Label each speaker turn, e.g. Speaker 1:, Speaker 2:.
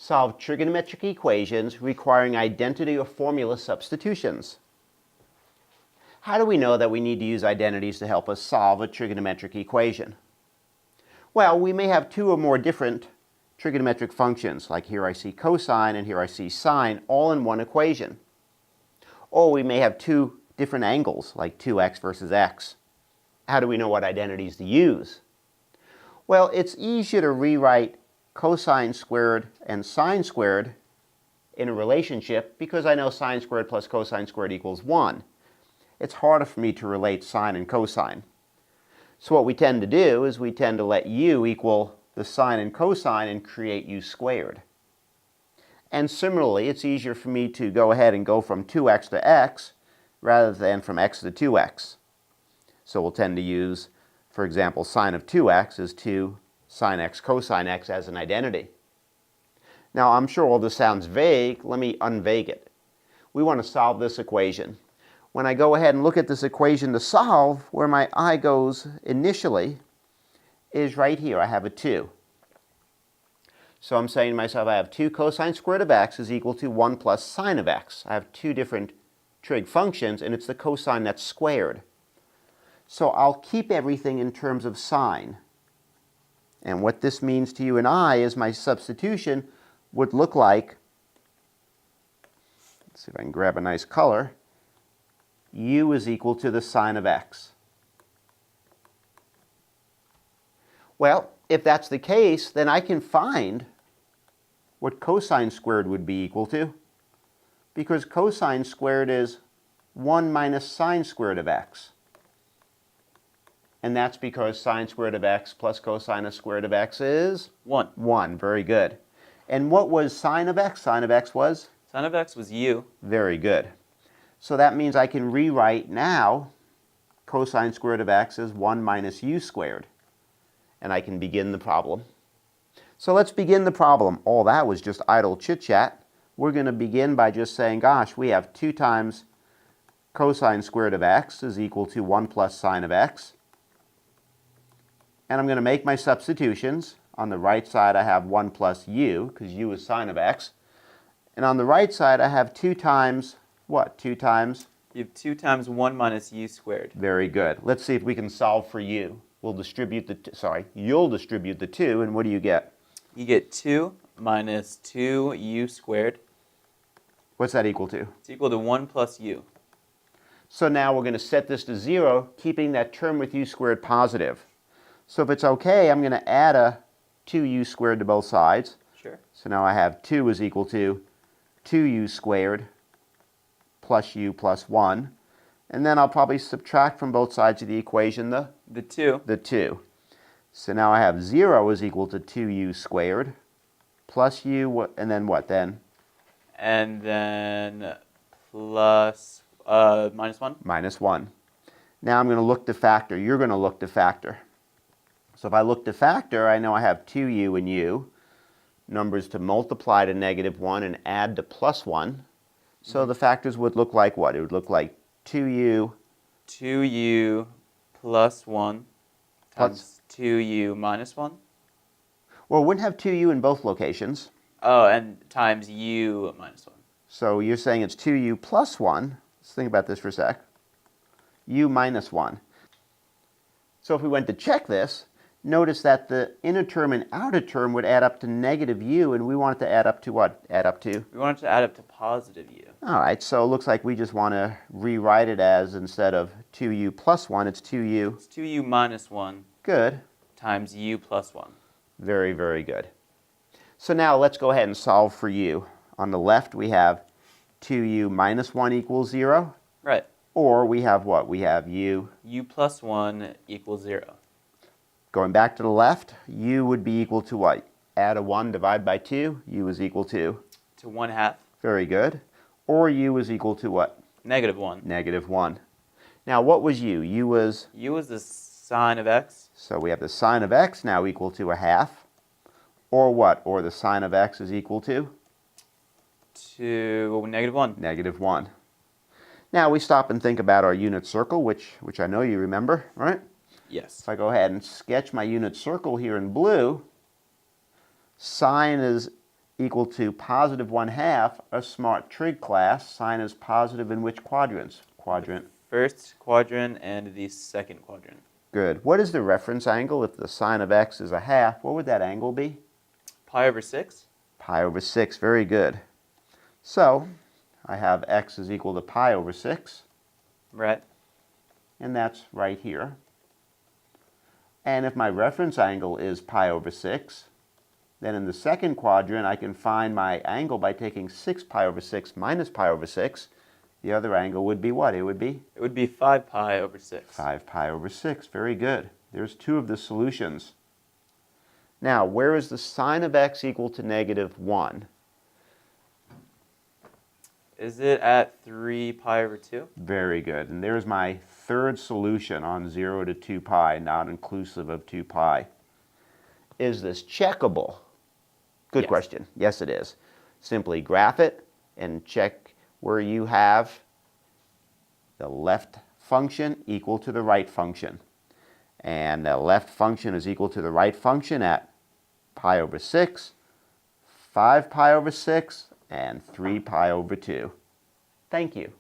Speaker 1: solve trigonometric equations requiring identity or formula substitutions. How do we know that we need to use identities to help us solve a trigonometric equation? Well, we may have two or more different trigonometric functions, like here I see cosine and here I see sine, all in one equation. Or we may have two different angles, like 2x versus x. How do we know what identities to use? Well, it's easier to rewrite cosine squared and sine squared in a relationship because I know sine squared plus cosine squared equals 1. It's harder for me to relate sine and cosine. So what we tend to do is we tend to let u equal the sine and cosine and create u squared. And similarly, it's easier for me to go ahead and go from 2x to x rather than from x to 2x. So we'll tend to use, for example, sine of 2x is 2 sine x cosine x as an identity. Now, I'm sure all this sounds vague. Let me unvague it. We want to solve this equation. When I go ahead and look at this equation to solve, where my eye goes initially is right here. I have a 2. So I'm saying to myself, I have 2 cosine squared of x is equal to 1 plus sine of x. I have two different trig functions, and it's the cosine that's squared. So I'll keep everything in terms of sine. And what this means to you and I is my substitution would look like, let's see if I can grab a nice color, u is equal to the sine of x. Well, if that's the case, then I can find what cosine squared would be equal to, because cosine squared is 1 minus sine squared of x. And that's because sine squared of x plus cosine squared of x is?
Speaker 2: 1.
Speaker 1: 1. Very good. And what was sine of x? Sine of x was?
Speaker 2: Sine of x was u.
Speaker 1: Very good. So that means I can rewrite now cosine squared of x as 1 minus u squared. And I can begin the problem. So let's begin the problem. All that was just idle chit-chat. We're going to begin by just saying, gosh, we have 2 times cosine squared of x is equal to 1 plus sine of x. And I'm going to make my substitutions. On the right side I have 1 plus u, because u is sine of x. And on the right side I have 2 times, what? 2 times?
Speaker 2: You have 2 times 1 minus u squared.
Speaker 1: Very good. Let's see if we can solve for u. We'll distribute the, you'll distribute the 2, and what do you get?
Speaker 2: You get 2 minus 2u squared.
Speaker 1: What's that equal to?
Speaker 2: It's equal to 1 plus u.
Speaker 1: So now we're going to set this to 0, keeping that term with u squared positive. So if it's okay, I'm going to add a 2u squared to both sides.
Speaker 2: Sure.
Speaker 1: So now I have 2 is equal to 2u squared plus u plus 1. And then I'll probably subtract from both sides of the equation the
Speaker 2: 2.
Speaker 1: The 2. So now I have 0 is equal to 2u squared plus u, and then what then?
Speaker 2: And then plus minus 1.
Speaker 1: Minus 1. Now I'm going to look to factor. You're going to look to factor. So if I look to factor, I know I have 2u and u, numbers to multiply to negative 1 and add to plus 1. So the factors would look like what? It would look like 2u
Speaker 2: plus 1 times 2u minus 1.
Speaker 1: Well, we wouldn't have 2u in both locations.
Speaker 2: Oh, and times u minus 1.
Speaker 1: So you're saying it's 2u plus 1. Let's think about this for a sec. U minus 1. So if we went to check this, notice that the inner term and outer term would add up to negative u, and we want it to add up to what? Add up to?
Speaker 2: We want it to add up to positive u.
Speaker 1: All right, so it looks like we just want to rewrite it as, instead of 2u plus 1, it's 2u.
Speaker 2: It's 2u minus 1.
Speaker 1: Good.
Speaker 2: Times u plus 1.
Speaker 1: Very, very good. So now let's go ahead and solve for u. On the left we have 2u minus 1 equals 0.
Speaker 2: Right.
Speaker 1: Or we have what? We have u.
Speaker 2: U plus 1 equals 0.
Speaker 1: Going back to the left, u would be equal to what? Add a 1, divide by 2, u is equal to?
Speaker 2: To 1/2.
Speaker 1: Very good. Or u is equal to what?
Speaker 2: Negative 1.
Speaker 1: Negative 1. Now what was u? U was?
Speaker 2: U was the sine of x.
Speaker 1: So we have the sine of x now equal to 1/2. Or what? Or the sine of x is equal to?
Speaker 2: To negative 1.
Speaker 1: Negative 1. Now we stop and think about our unit circle, which I know you remember, right?
Speaker 2: Yes.
Speaker 1: If I go ahead and sketch my unit circle here in blue, sine is equal to positive 1/2, a smart trig class, sine is positive in which quadrants? Quadrant.
Speaker 2: First quadrant and the second quadrant.
Speaker 1: Good. What is the reference angle if the sine of x is 1/2? What would that angle be?
Speaker 2: Pi over 6.
Speaker 1: Pi over 6. Very good. So I have x is equal to pi over 6.
Speaker 2: Right.
Speaker 1: And that's right here. And if my reference angle is pi over 6, then in the second quadrant I can find my angle by taking 6 pi over 6 minus pi over 6. The other angle would be what? It would be?
Speaker 2: It would be 5 pi over 6.
Speaker 1: 5 pi over 6. Very good. There's two of the solutions. Now, where is the sine of x equal to -1?
Speaker 2: Is it at 3 pi over 2?
Speaker 1: Very good. And there's my third solution on 0 to 2 pi, not inclusive of 2 pi. Is this checkable? Good
Speaker 2: Yes.
Speaker 1: question. Yes, it is. Simply graph it and check where you have the left function equal to the right function. And the left function is equal to the right function at pi over 6, 5 pi over 6, and 3 pi over 2. Thank you.